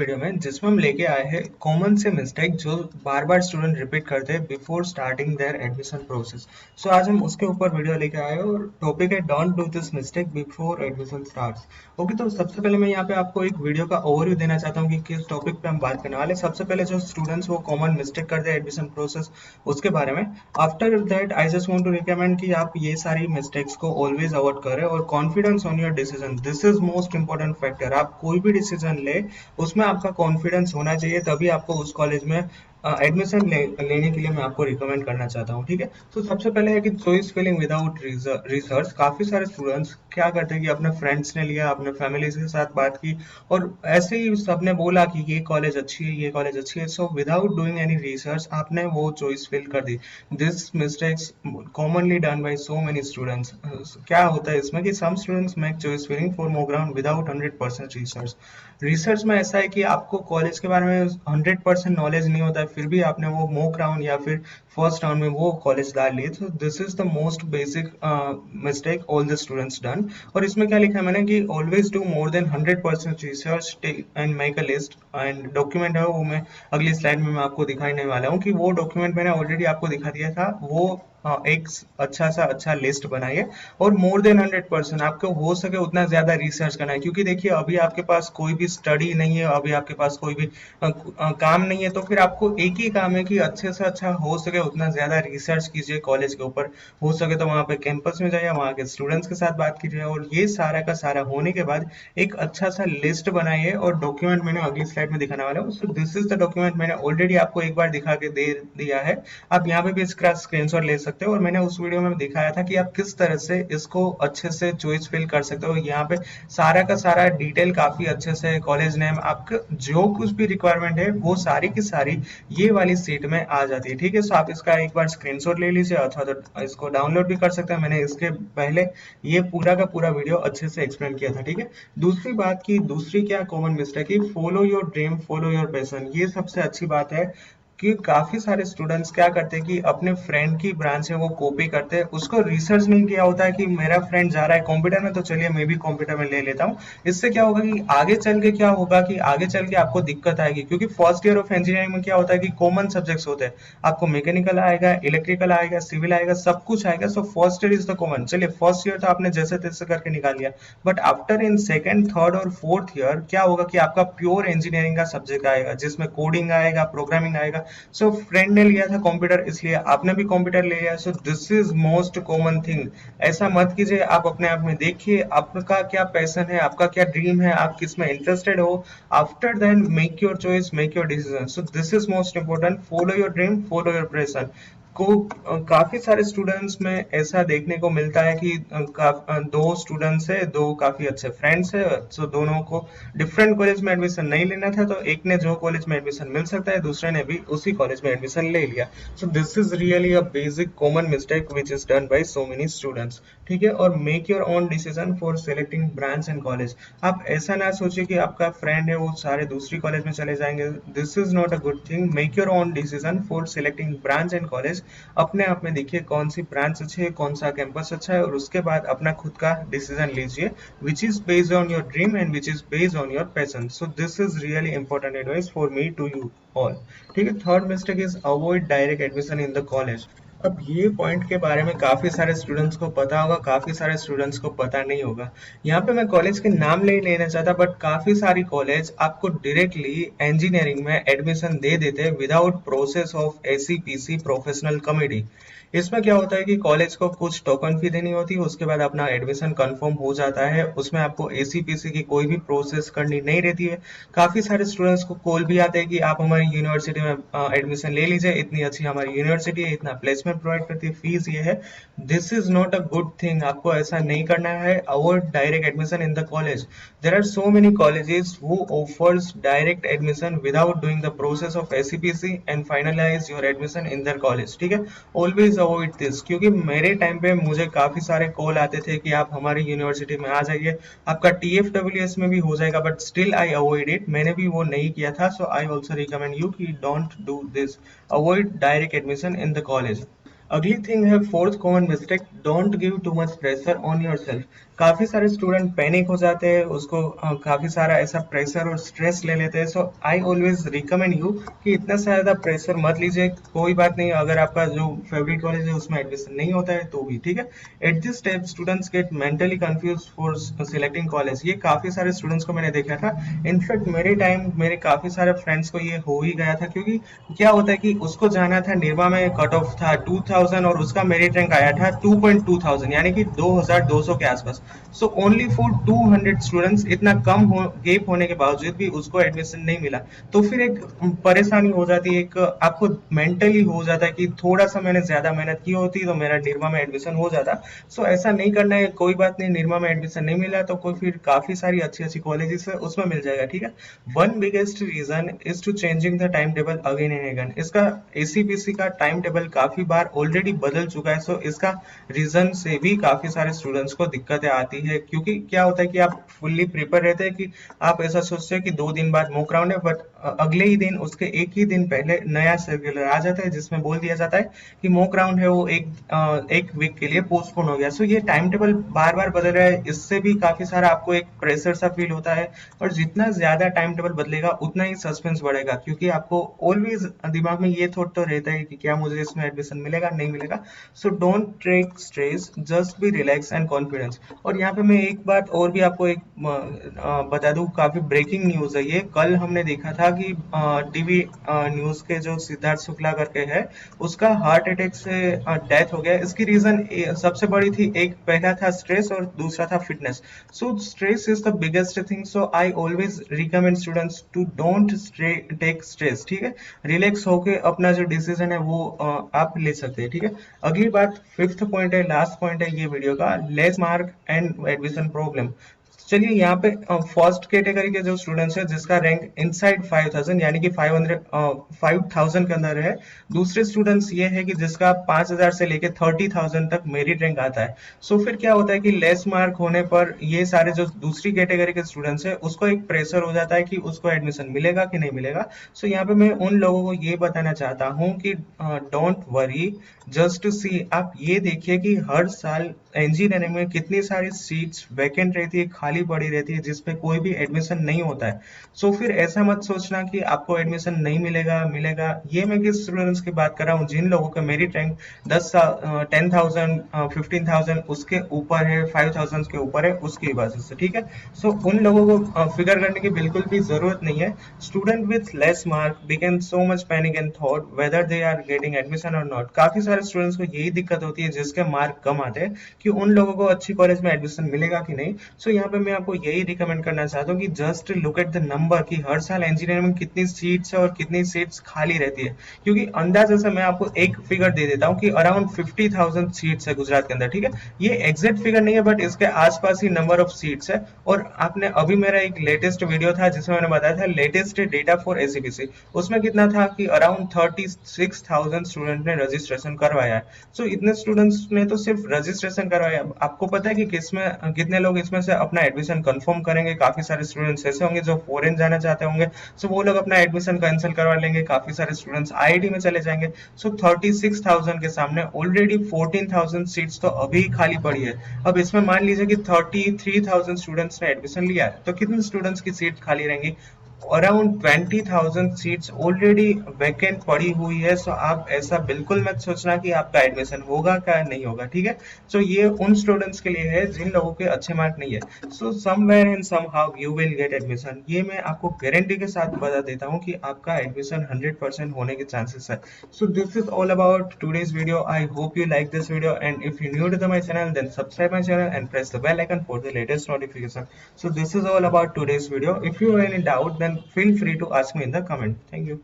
Video में जिसमें हम लेके आए हैं कॉमन से मिस्टेक जो बार बार स्टूडेंट रिपीट करते हैं before starting their admission process. So आज हम उसके ऊपर वीडियो लेके आए हैं और टॉपिक है don't do this mistake before admission starts. Okay, तो सबसे पहले मैं यहाँ पे आपको एक वीडियो का ओवरव्यू देना चाहता हूँ कि किस टॉपिक पे हम बात करने वाले हैं। सबसे पहले जो स्टूडेंट्स वो कॉमन मिस्टेक करते हैं एडमिशन प्रोसेस उसके बारे में। After that I just want to recommend कि आप ये सारी मिस्टेक्स को ऑलवेज अवॉइड करें और confidence on your decision, this is most important factor. आप कोई भी डिसीजन ले उसमें आपका कॉन्फिडेंस होना चाहिए, तभी आपको उस कॉलेज में एडमिशन लेने के लिए मैं आपको रिकमेंड करना चाहता हूँ। ठीक है, तो सबसे पहले है कि चॉइस फिलिंग विदाउट रिसर्च। काफी सारे स्टूडेंट्स क्या करते हैं कि अपने फ्रेंड्स ने लिया, अपने फैमिली के साथ बात की और ऐसे ही सबने बोला कि ये कॉलेज अच्छी है, ये कॉलेज अच्छी है, so without doing any research आपने वो चॉइस फिल कर दी। This mistakes commonly done by so many students. क्या होता है इसमें कि some students make choice filling for more ground without 100% research. Research में ऐसा है कि आपको कॉलेज के बारे में 100% नॉलेज नहीं होता है, फिर भी आपने वो मॉक राउंड या फिर फर्स्ट राउंड में वो कॉलेज डाल लिए, तो this is the most basic mistake all the students done. और इसमें क्या लिखा है मैंने कि always do more than 100% research and make a list and document है वो मैं अगली स्लाइड में मैं आपको दिखाने वाला हूँ कि वो डॉक्यूमेंट मैंने ऑलरेडी आपको दिखा दिया था। वो एक अच्छा लिस्ट बनाइए और मोर देन 100% आपको हो सके उतना ज्यादा रिसर्च करना है, क्योंकि देखिए अभी आपके पास कोई भी स्टडी नहीं है, अभी आपके पास कोई भी काम नहीं है, तो फिर आपको एक ही काम है कि अच्छे से अच्छा हो सके उतना ज्यादा रिसर्च कीजिए कॉलेज के ऊपर। हो सके तो वहाँ पे कैंपस में जाइए, वहाँ के स्टूडेंट्स के साथ बात कीजिए और ये सारा का सारा होने के बाद एक अच्छा सा लिस्ट बनाइए और डॉक्यूमेंट मैंने अगली स्लाइड में दिखाने वाला हूँ। सो दिस इज द डॉक्यूमेंट, मैंने ऑलरेडी आपको एक बार दिखा के दे दिया है। आप यहाँ पे भी इसका स्क्रीनशॉट ले सकते हो और मैंने उस वीडियो में दिखाया था कि आप किस तरह से इसको अच्छे से चॉइस फिल कर सकते हो। यहाँ पे सारा का सारा डिटेल काफी अच्छे से, कॉलेज नेम, आपका जो कुछ भी रिक्वायरमेंट है वो सारी की सारी ये वाली सीट में आ जाती है। ठीक है, सो आप इसका एक बार स्क्रीनशॉट ले लीजिए अथवा तो इसको डाउनलोड भी कर सकते हैं। मैंने इसके पहले ये पूरा का पूरा वीडियो अच्छे से एक्सप्लेन किया था। ठीक है, दूसरी बात की दूसरी क्या कॉमन मिस्टेक है, follow your dream, follow your passion. ये सबसे अच्छी बात है कि काफी सारे स्टूडेंट्स क्या करते हैं कि अपने फ्रेंड की ब्रांच है वो कॉपी करते हैं, उसको रिसर्च नहीं किया होता है कि मेरा फ्रेंड जा रहा है कंप्यूटर में तो चलिए मैं भी कंप्यूटर में ले लेता हूँ। इससे क्या होगा कि आगे चल के क्या होगा कि आगे चल के आपको दिक्कत आएगी, क्योंकि फर्स्ट ईयर ऑफ इंजीनियरिंग में क्या होता है कि कॉमन सब्जेक्ट्स होते हैं। आपको मैकेनिकल आएगा, इलेक्ट्रिकल आएगा, सिविल आएगा, सब कुछ आएगा। So first year is the common, चलिए फर्स्ट ईयर तो आपने जैसे तैसे करके निकाल लिया, but after in second, third और फोर्थ ईयर क्या होगा कि आपका प्योर इंजीनियरिंग का सब्जेक्ट आएगा जिसमें कोडिंग आएगा, प्रोग्रामिंग आएगा। सो फ्रेंड ने लिया था कंप्यूटर इसलिए आपने भी कंप्यूटर ले लिया। सो this is most common thing. ऐसा मत कीजिए, आप अपने आप में देखिए आपका क्या पैशन है, आपका क्या ड्रीम है, आप किस में इंटरेस्टेड हो। After then make your choice, make your decision. So this is most important, follow your dream, follow your passion को। काफी सारे स्टूडेंट्स में ऐसा देखने को मिलता है कि दो स्टूडेंट्स है, दो काफी अच्छे फ्रेंड्स है, सो दोनों को डिफरेंट कॉलेज में एडमिशन नहीं लेना था, तो एक ने जो कॉलेज में एडमिशन मिल सकता है दूसरे ने भी उसी कॉलेज में एडमिशन ले लिया। सो this is really a basic common mistake which is done by so many students. ठीक है, और make your own decision for selecting branch and college. आप ऐसा ना सोचिए कि आपका फ्रेंड है वो सारे दूसरी कॉलेज में चले जाएंगे, this is not a good thing. Make your own decision for selecting branch and college. अपने आप में देखिए कौन सी ब्रांच अच्छी है, कौन सा कैंपस अच्छा है और उसके बाद अपना खुद का डिसीजन लीजिए which is based on your dream and which is based on your passion. So this is really important advice for me to you all. ठीक है, third mistake is avoid direct admission in the college. अब ये point के बारे में काफी सारे students को पता होगा, काफी सारे स्टूडेंट्स को पता नहीं होगा। यहाँ पे मैं कॉलेज के नाम नहीं लेना चाहता, बट काफी सारी कॉलेज आपको डायरेक्टली इंजीनियरिंग में एडमिशन दे देते हैं without process of ACPC professional committee. इसमें क्या होता है कि कॉलेज को कुछ टोकन फी देनी होती है, उसके बाद अपना एडमिशन कंफर्म हो जाता है, उसमें आपको एसीपीसी की कोई भी प्रोसेस करनी नहीं रहती है। काफी सारे स्टूडेंट्स को कॉल भी आते हैं कि आप हमारी यूनिवर्सिटी में एडमिशन ले लीजिए, इतनी अच्छी हमारी यूनिवर्सिटी है, इतना प्लेसमेंट प्रोवाइड करती है, फीस ये है। This is not a good thing, आपको ऐसा नहीं करना है। Avoid direct admission in the college. There are so many colleges who offers direct admission without doing the process of ACPC and finalise your admission in their college. ठीक है, always avoid this, क्योंकि मेरे time पे मुझे काफी सारे call आते थे कि आप हमारी यूनिवर्सिटी में आ जाइए, आपका टीएफडब्ल्यूएस में भी हो जाएगा, but still I avoid it, मैंने भी वो नहीं किया था। सो आई ऑल्सो रिकमेंड यू कि don't do this, avoid direct admission in the college. अगली थिंग है fourth common mistake, don't give too much pressure on your self. काफी सारे स्टूडेंट पैनिक हो जाते हैं, उसको काफी सारा ऐसा प्रेशर और स्ट्रेस ले लेते हैं। सो आई ऑलवेज रिकमेंड यू कि इतना ज्यादा प्रेशर मत लीजिए। कोई बात नहीं, अगर आपका जो फेवरेट कॉलेज है उसमें एडमिशन नहीं होता है तो भी ठीक है। At this step students gate mentally confuse for selecting college. ये काफी सारे स्टूडेंट्स को मैंने देखा था। इनफैक्ट मेरे टाइम मेरे काफी सारे फ्रेंड्स को ये हो ही गया था, क्योंकि क्या होता है कि उसको जाना था निर्मा में, कट ऑफ था 2000 और उसका मेरिट रैंक आया था 2.2000 यानी कि 2200 के आसपास। सो ओनली फॉर 200 स्टूडेंट्स, इतना कम गेप होने के बावजूद भी उसको एडमिशन नहीं मिला। तो फिर एक परेशानी हो जाती है, एक आपको मेंटली हो जाता है कि थोड़ा सा मैंने ज्यादा मेहनत की होती तो मेरा निर्मा में एडमिशन हो जाता। सो ऐसा नहीं करना है। कोई बात नहीं, निर्मा में एडमिशन नहीं मिला तो कोई फिर काफी सारी अच्छी अच्छी कॉलेजेस है उसमें मिल जाएगा, ठीक है। One biggest reason is to changing the time table again and again. इसका एसीपीसी का टाइम टेबल काफी बार ऑलरेडी बदल चुका है। सो इसका रीजन से भी काफी सारे स्टूडेंट्स को दिक्कतें आती है, क्योंकि क्या होता है कि आप फुल्ली प्रिपेयर रहते हैं कि आप ऐसा सोचते हैं कि 2 दिन बाद मॉक राउंड है, बट अगले ही दिन, उसके एक ही दिन पहले नया सर्कुलर आ जाता है जिसमें बोल दिया जाता है कि मॉक राउंड है वो एक वीक के लिए पोस्टपोन हो गया। सो ये टाइम टेबल बार बार बदल रहा है, इससे भी काफी सारा आपको एक प्रेशर सा फील होता है। और जितना ज्यादा टाइम टेबल बदलेगा उतना ही सस्पेंस बढ़ेगा, क्योंकि आपको ऑलवेज दिमाग में ये थॉट तो रहता है कि क्या मुझे इसमें एडमिशन मिलेगा नहीं मिलेगा। So don't take stress, just be relax and confidence. और यहाँ पे मैं एक बात और भी आपको एक बता दूं, काफी ब्रेकिंग न्यूज है ये। कल हमने देखा था कि टीवी न्यूज के जो सिद्धार्थ शुक्ला करके है, उसका हार्ट अटैक से डेथ हो गया। इसकी रीजन सबसे बड़ी थी, एक पहला था स्ट्रेस और दूसरा था fitness. So stress is the biggest thing. So I always recommend students to don't take stress, ठीक है। रिलैक्स होके अपना जो डिसीजन है वो आप ले सकते हैं, ठीक है। अगली बात, फिफ्थ पॉइंट है, लास्ट पॉइंट है ये वीडियो का, less mark and admission problem. चलिए यहाँ पे फर्स्ट कैटेगरी के जो स्टूडेंट्स हैं जिसका रैंक इनसाइड 5000 यानी कि 5000 के अंदर है। दूसरे स्टूडेंट्स ये है कि जिसका 5000 से लेके 30,000 तक मेरिट रैंक आता है। सो फिर क्या होता है कि लेस मार्क होने पर ये सारे जो दूसरी कैटेगरी के स्टूडेंट्स हैं उसको एक प्रेशर हो जाता है कि उसको एडमिशन मिलेगा कि नहीं मिलेगा। सो यहाँ पे मैं उन लोगों को ये बताना चाहता हूँ कि डोंट वरी, जस्ट टू सी। आप ये देखिए कि हर साल इंजीनियरिंग में कितनी सारी सीट्स वैकेंट रहती है, खाली पड़ी रहती है, जिसपे कोई भी एडमिशन नहीं होता है। सो फिर ऐसा मत सोचना कि आपको एडमिशन नहीं मिलेगा मिलेगा। ये मैं किस स्टूडेंट्स की बात कर रहा हूँ, जिन लोगों का मेरिट रैंक 10,000 15,000 उसके ऊपर है, 5,000 के ऊपर है, उसकी वजह से, ठीक है। सो उन लोगों को फिगर करने की बिल्कुल भी जरूरत नहीं है। Student with less mark begin so much panic and thought whether they are getting admission or not. काफी सारे स्टूडेंट्स को यही दिक्कत होती है जिसके मार्क कम आते हैं, कि उन लोगों को अच्छी कॉलेज में एडमिशन मिलेगा कि नहीं। सो यहाँ पे मैं आपको यही रिकमेंड करना चाहता हूँ कि just look at the number, कि हर साल इंजीनियरिंग में कितनी सीट्स है और कितनी सीट्स खाली रहती है। क्योंकि अंदाजे से मैं आपको एक फिगर दे देता हूँ कि अराउंड 50,000 सीट्स है गुजरात के अंदर, ठीक है। ये एग्जैक्ट फिगर नहीं है, बट इसके आसपास ही नंबर ऑफ सीट्स है। और आपने अभी मेरा एक लेटेस्ट वीडियो था जिसमें मैंने बताया था लेटेस्ट डेटा फॉर एसीपीसी, उसमें कितना था कि अराउंड 36,000 स्टूडेंट ने रजिस्ट्रेशन करवाया है। सो इतने स्टूडेंट्स ने तो सिर्फ रजिस्ट्रेशन करवाया। आपको पता है कि किसमें कितने लोग इसमें से अपना एडमिशन कंफर्म करेंगे? काफी सारे स्टूडेंट्स ऐसे होंगे जो फॉरेन जाना चाहते होंगे, सो वो लोग अपना एडमिशन कैंसिल करवा लेंगे। काफी सारे स्टूडेंट्स आईआईटी में चले जाएंगे। सो 36,000 के सामने ऑलरेडी 14,000 सीट्स तो अभी खाली पड़ी है। अब इसमें मान लीजिए कि 33,000 स्टूडेंट्स ने एडमिशन लिया है, तो कितने स्टूडेंट्स की सीट खाली रहेंगी? अराउंड 20,000 सीट्स ऑलरेडी वैकेंट पड़ी हुई है। सो आप ऐसा बिल्कुल मत सोचना कि आपका एडमिशन होगा क्या नहीं होगा, ठीक है। सो ये उन स्टूडेंट्स के लिए है जिन लोगों के अच्छे मार्क नहीं है। So somewhere and somehow you will get admission, ये मैं आपको गारंटी के साथ बता देता हूँ कि आपका एडमिशन 100% होने के चांसेस है। सो this is all about today's video. I hope you like this video, and if you're new to my channel, then subscribe my channel and press the bell icon for the latest notification. So this is all about today's video. If you have any doubt, then feel free to ask me in the comment. Thank you.